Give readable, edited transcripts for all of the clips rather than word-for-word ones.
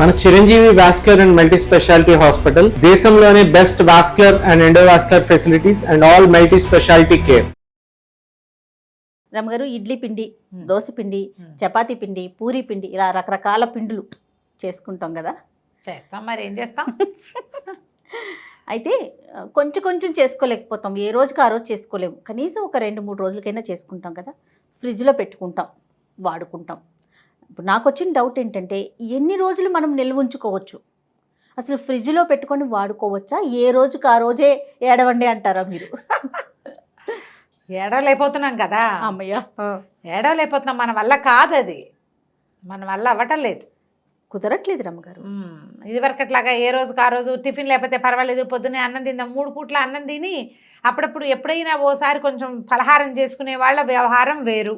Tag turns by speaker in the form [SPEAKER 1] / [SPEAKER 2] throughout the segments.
[SPEAKER 1] మన Chiranjeevi vascular and multi specialty hospital దేశంలోనే best vascular and endovascular facilities and all multi specialty care.
[SPEAKER 2] రమగారు, ఇడ్లీ పిండి, దోశ పిండి, చపాతీ పిండి, పూరీ పిండి, ఇలా రకరకాల పిండులు చేసుకుంటాం కదా.
[SPEAKER 3] చేస్తాం, మరి ఏం చేస్తాం.
[SPEAKER 2] అయితే కొంచెం కొంచెం చేసుకోలేకపోతాం, ఏ రోజుకి ఆ రోజు చేసుకోలేము. కనీసం ఒక 2-3 రోజులకైనా చేసుకుంటాం కదా, ఫ్రిడ్జ్లో పెట్టుకుంటాం, వాడుకుంటాం. ఇప్పుడు నాకు వచ్చిన డౌట్ ఏంటంటే, ఎన్ని రోజులు మనం నిల్వ ఉంచుకోవచ్చు? అసలు ఫ్రిడ్జ్లో పెట్టుకొని వాడుకోవచ్చా? ఏ రోజుకి ఆ రోజే ఏడవండి అంటారా మీరు?
[SPEAKER 3] ఏడవలేకపోతున్నాం కదా
[SPEAKER 2] అమ్మయ్య,
[SPEAKER 3] ఏడవలేకపోతున్నాం. మన వల్ల కాదు, అది మన వల్ల అవ్వటం లేదు,
[SPEAKER 2] కుదరట్లేదు రమ్మగారు.
[SPEAKER 3] ఇదివరకట్లాగా ఏ రోజుకి ఆ రోజు టిఫిన్ లేకపోతే పర్వాలేదు, పొద్దున్నే అన్నం తిందాం, 3 పూట్ల అన్నం తిని అప్పుడప్పుడు ఎప్పుడైనా ఓసారి కొంచెం పలహారం చేసుకునే వాళ్ళ వ్యవహారం వేరు.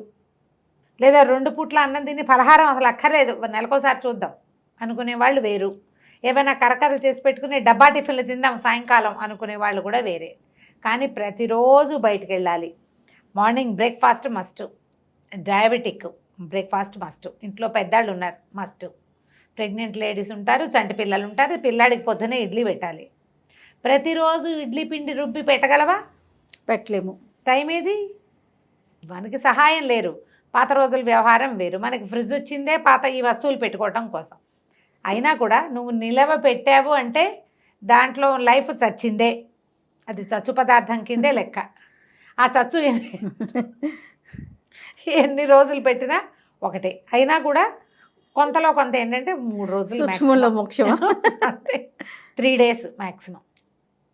[SPEAKER 3] లేదా 2 పూట్ల అన్నం తిని పలహారం అసలు అక్కర్లేదు, నెలకోసారి చూద్దాం అనుకునే వాళ్ళు వేరు. ఏమైనా కరకరలు చేసి పెట్టుకుని డబ్బా టిఫిన్లు తిందాం సాయంకాలం అనుకునే వాళ్ళు కూడా వేరే. కానీ ప్రతిరోజు బయటకు వెళ్ళాలి. Morning breakfast must, diabetic breakfast must, ఇంట్లో పెద్దాళ్ళు ఉన్నారు మస్ట్, ప్రెగ్నెంట్ లేడీస్ ఉంటారు, చంటి పిల్లలు ఉంటారు, పిల్లాడికి పొద్దునే ఇడ్లీ పెట్టాలి. ప్రతిరోజు ఇడ్లీ పిండి రుబ్బి పెట్టగలవా?
[SPEAKER 2] పెట్టలేము.
[SPEAKER 3] టైం ఏది? మనకి సహాయం లేరు, పాత రోజుల వ్యవహారం వేరు. మనకి ఫ్రిడ్జ్ వచ్చిందే పాత ఈ వస్తువులు పెట్టుకోవటం కోసం. అయినా కూడా నువ్వు నిలవ పెట్టావు అంటే దాంట్లో లైఫ్ చచ్చిందే, అది చచ్చు పదార్థం కిందే లెక్క. ఆ చచ్చు ఎన్ని రోజులు పెట్టినా ఒకటే. అయినా కూడా కొంతలో కొంత ఏంటంటే 3 రోజులు,
[SPEAKER 2] సూక్ష్మంలో మోక్షమా?
[SPEAKER 3] 3 days మ్యాక్సిమం.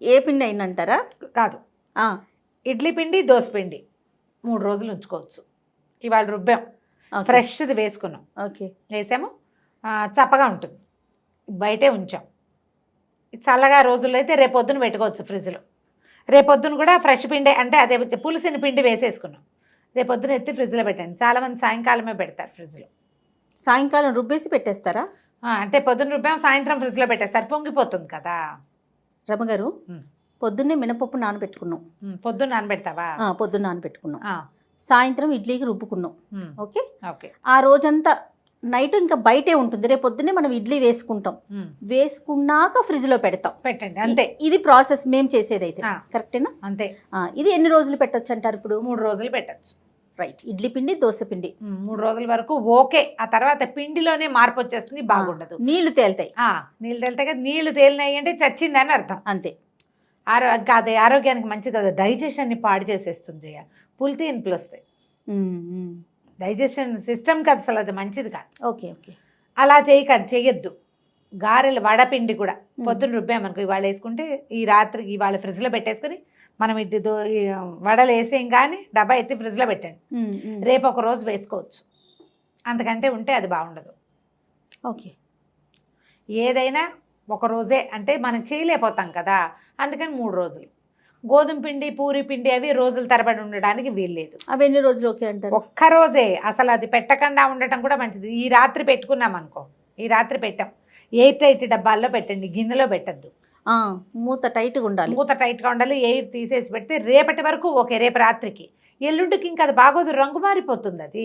[SPEAKER 2] ఏ పిండి అయినంటారా?
[SPEAKER 3] కాదు, ఇడ్లీ పిండి, దోశ పిండి 3 రోజులు ఉంచుకోవచ్చు. ఇవాళ రుబ్బాం, ఫ్రెష్ది వేసుకున్నాం,
[SPEAKER 2] ఓకే,
[SPEAKER 3] వేసాము, చప్పగా ఉంటుంది, బయటే ఉంచాం. చల్లగా రోజుల్లో అయితే రేపొద్దున పెట్టుకోవచ్చు ఫ్రిడ్జ్లో. రేపొద్దున కూడా ఫ్రెష్ పిండి అంటే అదే పులిసిన పిండి వేసేసుకున్నాం, రేపొద్దున ఎత్తి ఫ్రిడ్జ్లో పెట్టండి. చాలామంది సాయంకాలమే పెడతారు ఫ్రిడ్జ్లో.
[SPEAKER 2] సాయంకాలం రుబ్బేసి పెట్టేస్తారా?
[SPEAKER 3] అంటే పొద్దున్న రుబ్బాం, సాయంత్రం ఫ్రిడ్జ్లో పెట్టేస్తారు, పొంగిపోతుంది కదా.
[SPEAKER 2] రమగారు, పొద్దున్నే మినపప్పు నానబెట్టుకున్నాం.
[SPEAKER 3] పొద్దున్న నానబెడతావా?
[SPEAKER 2] పొద్దున్న నానబెట్టుకున్నాం, సాయంత్రం ఇడ్లీకి రుబ్బుకున్నాం. ఓకే
[SPEAKER 3] ఓకే,
[SPEAKER 2] ఆ రోజంతా నైట్ ఇంకా బయటే ఉంటుంది, రేపు పొద్దున్నే మనం ఇడ్లీ వేసుకుంటాం, వేసుకున్నాక ఫ్రిడ్జ్లో పెడతాం.
[SPEAKER 3] పెట్టండి, అంతే.
[SPEAKER 2] ఇది ప్రాసెస్ మేము చేసేది అయితే, కరెక్టేనా?
[SPEAKER 3] అంతే.
[SPEAKER 2] ఇది ఎన్ని రోజులు పెట్టొచ్చు అంటారు ఇప్పుడు?
[SPEAKER 3] 3 రోజులు పెట్టచ్చు.
[SPEAKER 2] రైట్, ఇడ్లీ పిండి, దోశ పిండి
[SPEAKER 3] 3 రోజుల వరకు ఓకే. ఆ తర్వాత పిండిలోనే మార్పు వచ్చేస్తుంది, బాగుండదు.
[SPEAKER 2] నీళ్లు తేలుతాయి.
[SPEAKER 3] నీళ్ళు తేలితే కదా, నీళ్లు తేలినాయి అంటే చచ్చిందని అర్థం.
[SPEAKER 2] అంతే.
[SPEAKER 3] కాదే, ఆరోగ్యానికి మంచిది కదా, డైజెషన్ని పాడు చేసేస్తుంది జయ. పులితి ఇన్పులు వస్తాయి, డైజెషన్ సిస్టమ్కి అసలు అది మంచిది కాదు.
[SPEAKER 2] ఓకే ఓకే,
[SPEAKER 3] అలా చెయ్యొద్దు. గారెలు, వడపిండి కూడా పొద్దున్న రుబ్బామనుకో, ఇవాళ వేసుకుంటే ఈ రాత్రికి ఇవాళ ఫ్రిడ్జ్లో పెట్టేసుకుని మనం వడలు వేసేం కానీ డబ్బా ఎత్తి ఫ్రిడ్జ్లో పెట్టండి, రేపు ఒక రోజు వేసుకోవచ్చు. అంతకంటే ఉంటే అది బాగుండదు.
[SPEAKER 2] ఓకే,
[SPEAKER 3] ఏదైనా ఒక రోజే అంటే మనం చేయలేకపోతాం కదా, అందుకని 3 రోజులు. గోధుమ పిండి, పూరి పిండి అవి రోజుల తరబడి ఉండడానికి వీల్లేదు.
[SPEAKER 2] అవి ఎన్ని రోజులు ఓకే అంటారు?
[SPEAKER 3] ఒక్కరోజే, అసలు అది పెట్టకుండా ఉండటం కూడా మంచిది. ఈ రాత్రి పెట్టుకున్నాం అనుకో, ఈ రాత్రి పెట్టాం, 8 డబ్బాల్లో పెట్టండి, గిన్నెలో పెట్టద్దు.
[SPEAKER 2] మూత టైట్గా ఉండాలి,
[SPEAKER 3] మూత టైట్గా ఉండాలి. ఎయిర్ తీసేసి పెడితే రేపటి వరకు ఓకే, రేపు రాత్రికి. ఎల్లుండికి ఇంకా అది బాగోదు, రంగు మారిపోతుంది, అది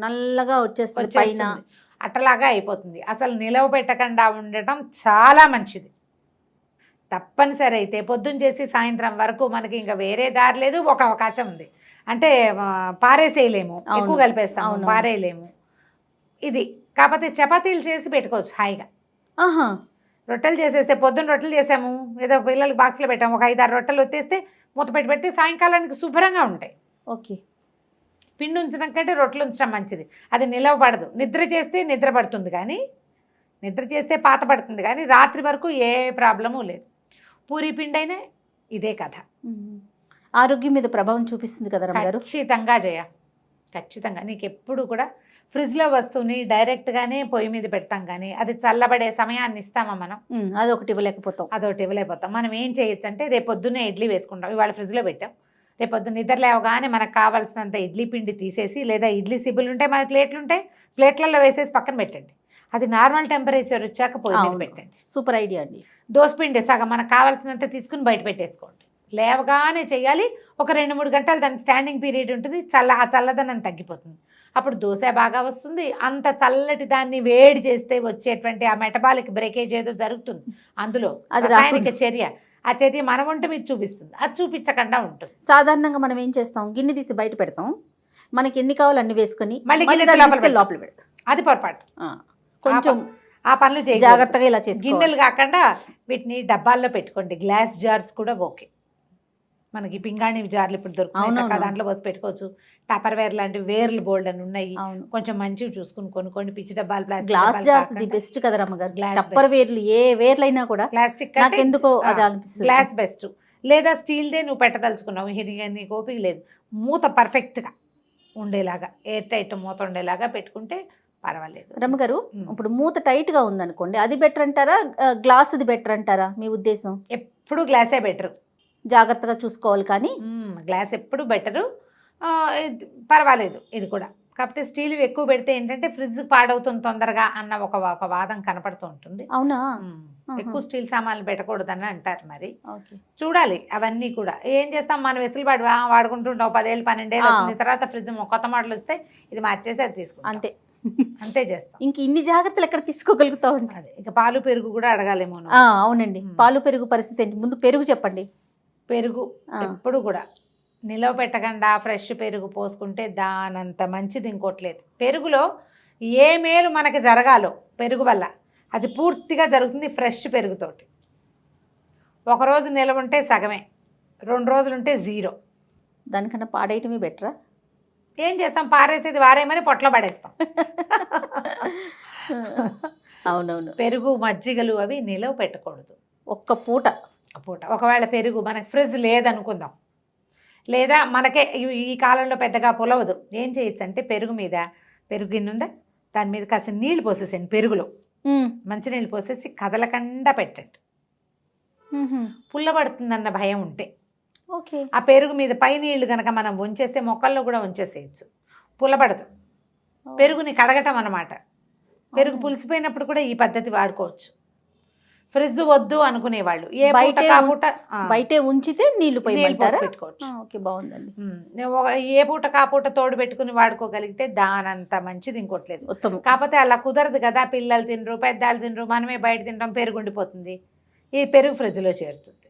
[SPEAKER 2] నల్లగా వచ్చేస్తుంది పైన,
[SPEAKER 3] అట్టలాగా అయిపోతుంది. అసలు నిలవ పెట్టకుండా ఉండటం చాలా మంచిది. తప్పనిసరి అయితే పొద్దున్న చేసి సాయంత్రం వరకు మనకి ఇంకా వేరే దారి లేదు. ఒక అవకాశం ఉంది అంటే పారేసేయలేము, ఎక్కువ కలిపేస్తాము, పారేయలేము. ఇది కాకపోతే చపాతీలు చేసి పెట్టుకోవచ్చు హాయిగా. రొట్టెలు చేసేస్తే, పొద్దున్న రొట్టెలు చేసాము, ఏదో పిల్లలకి బాక్స్లో పెట్టాము, ఒక 5-6 రొట్టెలు వచ్చేస్తే మూత పెట్టి సాయంకాలానికి శుభ్రంగా ఉంటాయి.
[SPEAKER 2] ఓకే,
[SPEAKER 3] పిండి ఉంచడం కంటే రొట్టెలు ఉంచడం మంచిది. అది నిలవబడదు. నిద్ర చేస్తే నిద్ర పడుతుంది, కానీ నిద్ర చేస్తే పాత పడుతుంది, కానీ రాత్రి వరకు ఏ ప్రాబ్లము లేదు. పూరీ పిండి అయినా ఇదే కథ.
[SPEAKER 2] ఆరోగ్యం మీద ప్రభావం చూపిస్తుంది కదా రమగారు?
[SPEAKER 3] ఖచ్చితంగా జయ, ఖచ్చితంగా. నీకు ఎప్పుడు కూడా ఫ్రిడ్జ్లో వస్తువుని డైరెక్ట్గానే పొయ్యి మీద పెడతాం, కానీ అది చల్లబడే సమయాన్ని ఇస్తామా మనం?
[SPEAKER 2] అదొకటి ఇవ్వలేకపోతాం. మనం ఏం చేయొచ్చు అంటే, రేపొద్దున్నే ఇడ్లీ వేసుకుంటాం, ఇవాళ ఫ్రిడ్జ్లో పెట్టాం, రేపొద్దున్న నిద్ర లేవగానే మనకు కావాల్సినంత ఇడ్లీ పిండి తీసేసి, లేదా ఇడ్లీ సిబ్బులు ఉంటాయి, మన ప్లేట్లు ఉంటాయి, ప్లేట్లలో వేసేసి పక్కన పెట్టండి. అది నార్మల్ టెంపరేచర్ వచ్చాక పొయ్యి మీద పెట్టండి. సూపర్ ఐడియా అండి.
[SPEAKER 3] దోసపిండి సగం మనకు కావాల్సినంత తీసుకుని బయట పెట్టేసుకోండి. లేవగానే చేయాలి, ఒక 2-3 గంటలు దాని స్టాండింగ్ పీరియడ్ ఉంటుంది, ఆ చల్లదనం తగ్గిపోతుంది. అప్పుడు దోశ బాగా వస్తుంది. అంత చల్లటి దాన్ని వేడి చేస్తే వచ్చేటువంటి ఆ మెటబాలిక్ బ్రేకేజ్ ఏదో జరుగుతుంది అందులో,
[SPEAKER 2] అది
[SPEAKER 3] రసాయనిక చర్య. ఆ చర్య మన వంట మీద చూపిస్తుంది, అది చూపించకుండా ఉంటుంది.
[SPEAKER 2] సాధారణంగా మనం ఏం చేస్తాం, గిన్నె తీసి బయట పెడతాం, మనకి ఎన్ని కావాలో అన్ని వేసుకొని
[SPEAKER 3] మళ్ళీ
[SPEAKER 2] మళ్ళీ
[SPEAKER 3] గిన్నె
[SPEAKER 2] దాన్ని
[SPEAKER 3] లోపల
[SPEAKER 2] తీసుకెళ్ళి లోపల పెడతాం.
[SPEAKER 3] అది పొరపాటు.
[SPEAKER 2] కొంచెం
[SPEAKER 3] ఆ పనులు చేయాలి,
[SPEAKER 2] జాగ్రత్తగా ఇలా చేసుకోవాలి.
[SPEAKER 3] గిన్నెలు కాకుండా వీటిని డబ్బాల్లో పెట్టుకోండి. గ్లాస్ జార్స్ కూడా ఓకే. మనకి పింగాణి జార్లు ఇప్పుడు దొరుకుతాయి, దాంట్లో పోసి పెట్టుకోవచ్చు. టపర్ వేర్ లాంటి వేర్లు బోల్డ్ అని ఉన్నాయి, కొంచెం మంచివి చూసుకుని కొనుక్కోండి. పిచ్చి డబ్బాలు, plastic
[SPEAKER 2] glass jars the best కదా రమ్మగారు. టప్పర్ వేర్లు ఏ వేర్లైనా కూడా
[SPEAKER 3] ప్లాస్టిక్
[SPEAKER 2] నాకు ఎందుకో అది అనిపిస్తుంది.
[SPEAKER 3] Glass best. లేదా స్టీల్దే నువ్వు పెట్టదలుచుకున్నావు, నీకు ఓపిక లేదు, మూత పర్ఫెక్ట్గా ఉండేలాగా, ఎయిర్ టైట్ మూత ఉండేలాగా పెట్టుకుంటే పర్వాలేదు.
[SPEAKER 2] రమ్మగారు, ఇప్పుడు మూత టైట్ గా ఉందనుకోండి, అది బెటర్ అంటారా, గ్లాస్ది బెటర్ అంటారా మీ ఉద్దేశం?
[SPEAKER 3] ఎప్పుడు గ్లాసే బెటర్.
[SPEAKER 2] జాగ్రత్తగా చూసుకోవాలి కానీ
[SPEAKER 3] గ్లాస్ ఎప్పుడు బెటరు. పర్వాలేదు ఇది కూడా. కాకపోతే స్టీల్ ఎక్కువ పెడితే ఏంటంటే ఫ్రిడ్జ్ పాడవుతుంది తొందరగా అన్న ఒక వాదం కనపడుతూ ఉంటుంది.
[SPEAKER 2] అవునా?
[SPEAKER 3] ఎక్కువ స్టీల్ సామాన్లు పెట్టకూడదని అంటారు. మరి చూడాలి అవన్నీ కూడా. ఏం చేస్తాం, మనం వెసులుబాటు వాడుకుంటుంటాం. 10 ఏళ్ళు 12 ఏళ్ళు వచ్చిన తర్వాత ఫ్రిడ్జ్ కొత్త మోడల్ వస్తే ఇది మార్చేసి అది తీసుకుంటాం.
[SPEAKER 2] అంతే
[SPEAKER 3] అంతే చేస్తాం.
[SPEAKER 2] ఇంక ఇన్ని జాగ్రత్తలు ఎక్కడ తీసుకోగలుగుతాం?
[SPEAKER 3] అదే ఇక పాలు పెరుగు కూడా అడగాలేమో.
[SPEAKER 2] అవునండి, పాలు పెరుగు పరిస్థితి ఏంటి? ముందు పెరుగు చెప్పండి.
[SPEAKER 3] పెరుగు ఎప్పుడు కూడా నిలవ పెట్టకుండా ఫ్రెష్ పెరుగు పోసుకుంటే దానంత మంచిది ఇంకోట్లేదు. పెరుగులో ఏ మేలు మనకి జరగాలో పెరుగు వల్ల అది పూర్తిగా జరుగుతుంది ఫ్రెష్ పెరుగుతోటి. ఒకరోజు నిలవ ఉంటే సగమే, 2 రోజులు ఉంటే 0.
[SPEAKER 2] దానికన్నా పాడేయటమే బెటరా?
[SPEAKER 3] ఏం చేస్తాం, పారేసేది వారేమని పొట్లో పడేస్తాం.
[SPEAKER 2] అవునవును.
[SPEAKER 3] పెరుగు మజ్జిగలు అవి నిలవ పెట్టకూడదు.
[SPEAKER 2] ఒక్క పూట.
[SPEAKER 3] ఒకవేళ పెరుగు మనకు ఫ్రిడ్జ్ లేదనుకుందాం, లేదా మనకే ఈ కాలంలో పెద్దగా పులవదు, ఏం చేయొచ్చు అంటే పెరుగు మీద, పెరుగు గిన్నె ఉందా దాని మీద కాస్త నీళ్ళు పోసేసండి. పెరుగులో మంచినీళ్ళు పోసేసి కదలకుండా పెట్టండి. పుల్లబడుతుందన్న భయం ఉంటే
[SPEAKER 2] ఓకే,
[SPEAKER 3] ఆ పెరుగు మీద పై నీళ్లు కనుక మనం ఉంచేస్తే మొక్కల్లో కూడా ఉంచేసేయచ్చు, పుల్లబడదు. పెరుగుని కడగటం అన్నమాట. పెరుగు పులిసిపోయినప్పుడు కూడా ఈ పద్ధతి వాడుకోవచ్చు. ఫ్రిడ్జ్ వద్దు అనుకునేవాళ్ళు
[SPEAKER 2] బయటే ఉంచితే నీళ్లు
[SPEAKER 3] పెట్టుకోవచ్చు.
[SPEAKER 2] ఓకే, బాగుందండి.
[SPEAKER 3] ఏ పూట కాపూట తోడు పెట్టుకుని వాడుకోగలిగితే దానంత మంచిది ఇంకోట్లేదు. కాకపోతే అలా కుదరదు కదా, పిల్లలు తినరు, పెద్దవాళ్ళు తినరు, మనమే బయట తింటాం, పెరుగు ఉండిపోతుంది. ఈ పెరుగు ఫ్రిడ్జ్లో చేరుతుంది.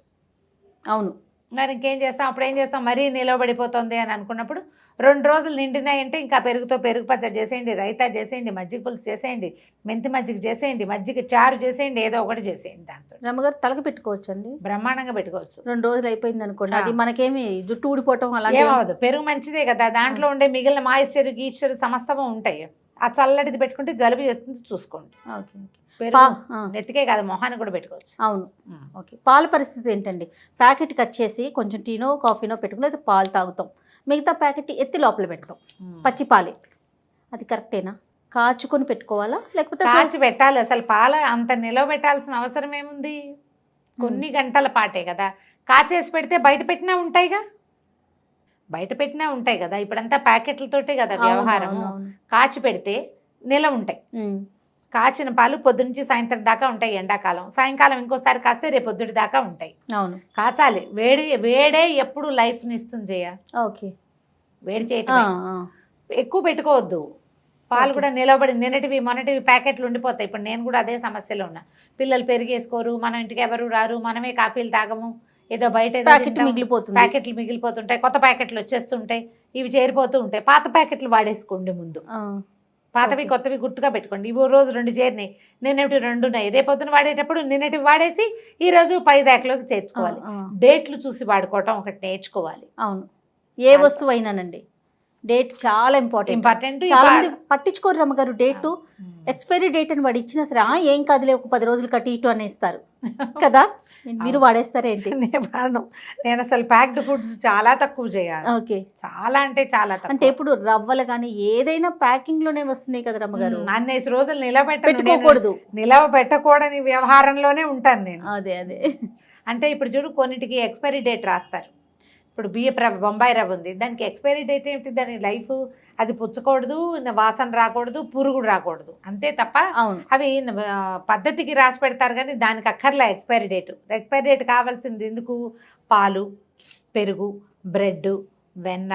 [SPEAKER 2] అవును,
[SPEAKER 3] మరి ఇంకేం చేస్తాం, అప్పుడు ఏం చేస్తాం, మరీ నిలవబడిపోతుంది అని అనుకున్నప్పుడు 2 రోజులు నిండినాయంటే ఇంకా పెరుగుతో పెరుగు పచ్చడి చేసేయండి, రైతా చేసేయండి, మజ్జిగ పులుసు చేసేయండి, మెంతి మజ్జిగ చేసేయండి, మజ్జిగ చారు చేసేయండి, ఏదో ఒకటి చేసేయండి. దాంతో
[SPEAKER 2] రమ్మగారు తలకి పెట్టుకోవచ్చు అండి,
[SPEAKER 3] బ్రహ్మాండంగా పెట్టుకోవచ్చు.
[SPEAKER 2] 2 రోజులు అయిపోయింది అనుకోండి, అది మనకేమి జుట్టు ఊడిపోవటం అలా
[SPEAKER 3] ఏమవదు. పెరుగు మంచిదే కదా, దాంట్లో ఉండే మిగిలిన మాయిశ్చర్ గీశ్చర్ సమస్తము ఉంటాయి. ఆ చల్లటిది పెట్టుకుంటే జలుబు చేస్తుంది చూసుకోండి. నెత్తికే కాదు, మొహాన్ని కూడా పెట్టుకోవచ్చు.
[SPEAKER 2] అవును, ఓకే. పాల పరిస్థితి ఏంటండి? ప్యాకెట్ కట్ చేసి కొంచెం టీనో కాఫీనో పెట్టుకుని అయితే పాలు తాగుతాం, మిగతా ప్యాకెట్ ఎత్తి లోపల పెడతాం, పచ్చి పాలే. అది కరెక్టేనా? కాచుకొని పెట్టుకోవాలా లేకపోతే
[SPEAKER 3] కాచి పెట్టాలి? అసలు పాల అంత నిలవ పెట్టాల్సిన అవసరం ఏముంది? కొన్ని గంటల పాటే కదా. కాచేసి పెడితే బయట పెట్టినా ఉంటాయిగా, బయట పెట్టినా ఉంటాయి కదా. ఇప్పుడంతా ప్యాకెట్లతోటే కదా వ్యవహారం. కాచి పెడితే నిలవ ఉంటాయి. కాచిన పాలు పొద్దునుంచి సాయంత్రం దాకా ఉంటాయి ఎండాకాలం, సాయంకాలం ఇంకోసారి కాస్తే రేపు పొద్దుటి దాకా ఉంటాయి.
[SPEAKER 2] అవును,
[SPEAKER 3] కాచాలి. వేడే ఎప్పుడు లైఫ్ని ఇస్తుంది.
[SPEAKER 2] ఓకే,
[SPEAKER 3] వేడి చేయటం ఎక్కువ పెట్టుకోవద్దు. పాలు కూడా నిలబడి నిన్నటివి మొన్నటివి ప్యాకెట్లు ఉండిపోతాయి. ఇప్పుడు నేను కూడా అదే సమస్యలో ఉన్నా. పిల్లలు పెరిగేసుకోరు, మన ఇంటికి ఎవరు రారు, మనమే కాఫీలు తాగము, ఏదో బయట ప్యాకెట్లు మిగిలిపోతుంటాయి, కొత్త ప్యాకెట్లు వచ్చేస్తుంటాయి, ఇవి చేరిపోతూ ఉంటాయి. పాత ప్యాకెట్లు వాడేసుకోండి ముందు. పాతవి కొత్తవి గుర్తుగా పెట్టుకోండి. ఇవి రోజు 2 చేరినాయి, నిన్నటి 2 ఉన్నాయి, రేపొద్దున వాడేటప్పుడు నిన్నటివి వాడేసి ఈరోజు పై దాకలోకి చేర్చుకోవాలి. డేట్లు చూసి వాడుకోవటం ఒకటి నేర్చుకోవాలి.
[SPEAKER 2] అవును, ఏ వస్తువు అయినానండి డేట్ చాలా ఇంపార్టెంట్. చాలా మంది పట్టించుకోరు రమ్మగారు డేటు. ఎక్స్పైరీ డేట్ అని వాడు ఇచ్చినా సరే ఏం కాదులే, ఒక 10 రోజులు కట్టి ఇటు అనేస్తారు కదా. మీరు వాడేస్తారేంటి?
[SPEAKER 3] నేను అసలు ప్యాక్డ్ ఫుడ్స్ చాలా తక్కువ చేయాలి.
[SPEAKER 2] ఓకే,
[SPEAKER 3] చాలా అంటే చాలా తక్కువ.
[SPEAKER 2] అంటే ఇప్పుడు రవ్వలు కానీ ఏదైనా ప్యాకింగ్ లోనే వస్తున్నాయి కదా రమ్మగారు.
[SPEAKER 3] అన్నేసి రోజులు నిలబెట్టుకోకూడదు, నిలవ పెట్టకూడని వ్యవహారంలోనే ఉంటాను నేను.
[SPEAKER 2] అదే
[SPEAKER 3] అంటే ఇప్పుడు చూడు, కొన్నిటికి ఎక్స్పైరీ డేట్ రాస్తారు. ఇప్పుడు బియ్యపు రవ్వ, బొంబాయి రవ్వ ఉంది, దానికి ఎక్స్పైరీ డేట్ ఏమిటి? దాని లైఫ్ అది పుచ్చకూడదు, వాసన రాకూడదు, పురుగుడు రాకూడదు, అంతే తప్ప అవి పద్ధతికి రాసి పెడతారు కానీ దానికి అక్కర్లే ఎక్స్పైరీ డేట్. ఎక్స్పైరీ డేట్ కావాల్సింది ఎందుకు? పాలు, పెరుగు, బ్రెడ్, వెన్న,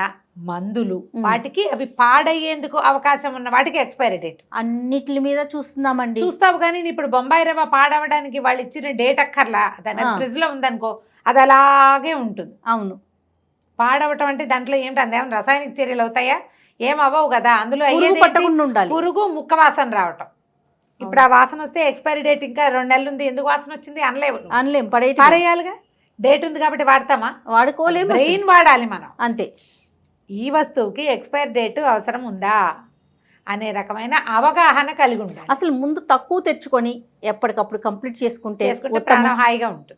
[SPEAKER 3] మందులు, వాటికి అవి పాడయ్యేందుకు అవకాశం ఉన్న వాటికి ఎక్స్పైరీ డేట్
[SPEAKER 2] అన్నిటి మీద చూస్తున్నామండి.
[SPEAKER 3] చూస్తావు. కానీ ఇప్పుడు బొంబాయి రవ్వ పాడవడానికి వాళ్ళు ఇచ్చిన డేట్ అక్కర్లా, దాని ఫ్రిడ్జ్ లో ఉందనుకో అది అలాగే ఉంటుంది.
[SPEAKER 2] అవును,
[SPEAKER 3] పాడవటం అంటే దాంట్లో ఏమిటి అందేమన్నా రసాయనిక చర్యలు అవుతాయా? ఏం అవ్వవు కదా. అందులో
[SPEAKER 2] పురుగు
[SPEAKER 3] అయ్యేది
[SPEAKER 2] పట్టకుండా ఉండాలి.
[SPEAKER 3] పురుగు, ముక్క వాసన రావటం. ఇప్పుడు ఆ వాసన వస్తే ఎక్స్పైరీ డేట్ ఇంకా 2 నెలలు ఉంది, ఎందుకు వాసన వచ్చింది అనలేవు.
[SPEAKER 2] అనలేం,
[SPEAKER 3] పడేయాలిగా. డేట్ ఉంది కాబట్టి వాడతామా?
[SPEAKER 2] వాడుకోలేము,
[SPEAKER 3] బ్రెయిన్ వాడాలి మనం.
[SPEAKER 2] అంతే.
[SPEAKER 3] ఈ వస్తువుకి ఎక్స్పైరీ డేట్ అవసరం ఉందా అనే రకమైన అవగాహన కలిగి ఉండాలి.
[SPEAKER 2] అసలు ముందు తక్కువ తెచ్చుకొని ఎప్పటికప్పుడు కంప్లీట్ చేసుకుంటే
[SPEAKER 3] ప్రాణం హాయిగా ఉంటుంది.